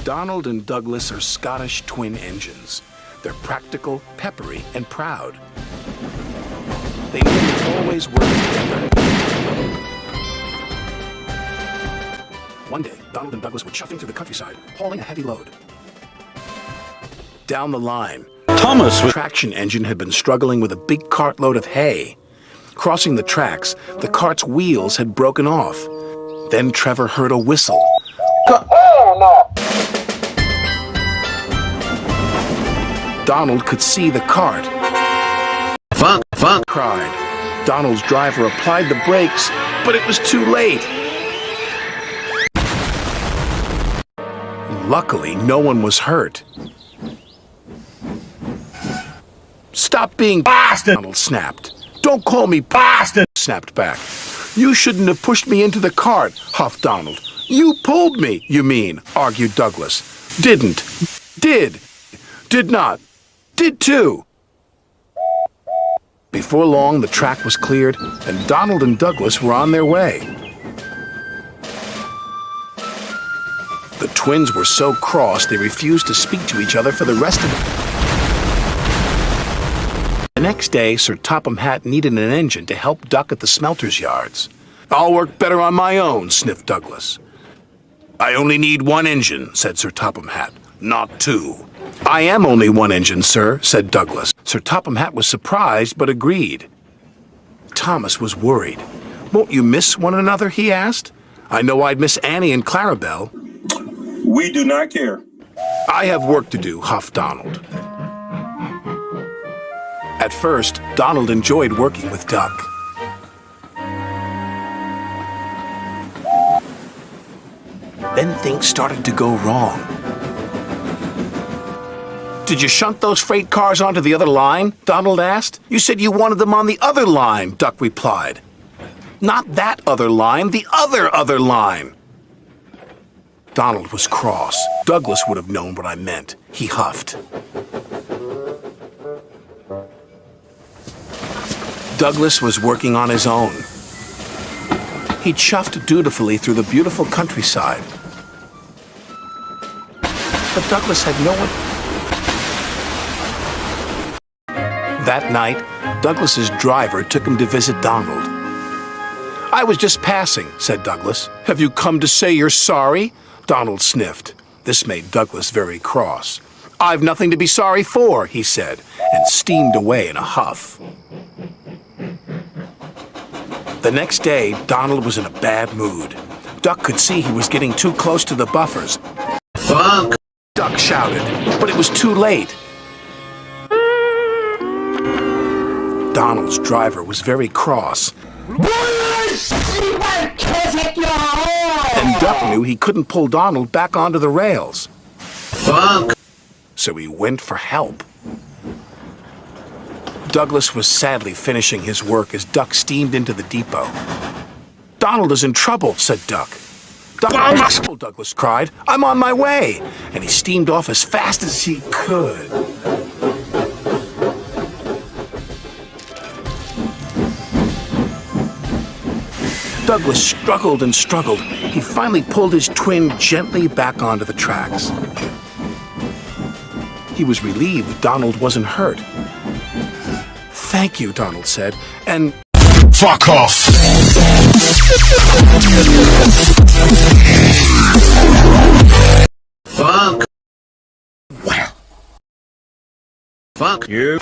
Donald and Douglas are Scottish twin engines. They're practical, peppery, and proud. They nearly always work together. One day, Donald and Douglas were chuffing through the countryside, hauling a heavy load. Down the line, Thomas' traction engine had been struggling with a big cartload of hay. Crossing the tracks, the cart's wheels had broken off. Then Trevor heard a whistle. Oh, no! Donald could see the cart. Fuck! Cried. Donald's driver applied the brakes, but it was too late. Luckily, no one was hurt. Stop being bastard! Donald snapped. Don't call me bastard! Snapped back. You shouldn't have pushed me into the cart, huffed Donald. You pulled me, you mean, argued Douglas. Didn't. Did. Did not. Did too. Before long, the track was cleared, and Donald and Douglas were on their way. The twins were so cross they refused to speak to each other for the rest of the next day, Sir Topham Hatt needed an engine to help Duck at the smelter's yards. I'll work better on my own, sniffed Douglas. I only need one engine, said Sir Topham Hatt, not two. I am only one engine, sir, said Douglas. Sir Topham Hatt was surprised, but agreed. Thomas was worried. Won't you miss one another, he asked. I know I'd miss Annie and Clarabelle. We do not care. I have work to do, huffed Donald. At first, Donald enjoyed working with Duck. Then things started to go wrong. Did you shunt those freight cars onto the other line? Donald asked. You said you wanted them on the other line, Duck replied. Not that other line, the other line. Donald was cross. Douglas would have known what I meant. He huffed. Douglas was working on his own. He chuffed dutifully through the beautiful countryside. But Douglas had no one. That night, Douglas's driver took him to visit Donald. I was just passing, said Douglas. Have you come to say you're sorry? Donald sniffed. This made Douglas very cross. I've nothing to be sorry for, he said, and steamed away in a huff. The next day, Donald was in a bad mood. Duck could see he was getting too close to the buffers. Fuck! Duck shouted, but it was too late. Donald's driver was very cross. And Duck knew he couldn't pull Donald back onto the rails. Fuck! So he went for help. Douglas was sadly finishing his work as Duck steamed into the depot. Donald is in trouble, said Duck. Douglas cried. I'm on my way. And he steamed off as fast as he could. Douglas struggled and struggled. He finally pulled his twin gently back onto the tracks. He was relieved Donald wasn't hurt. Thank you, Donald said, and... Fuck off! Fuck! Well... Fuck you!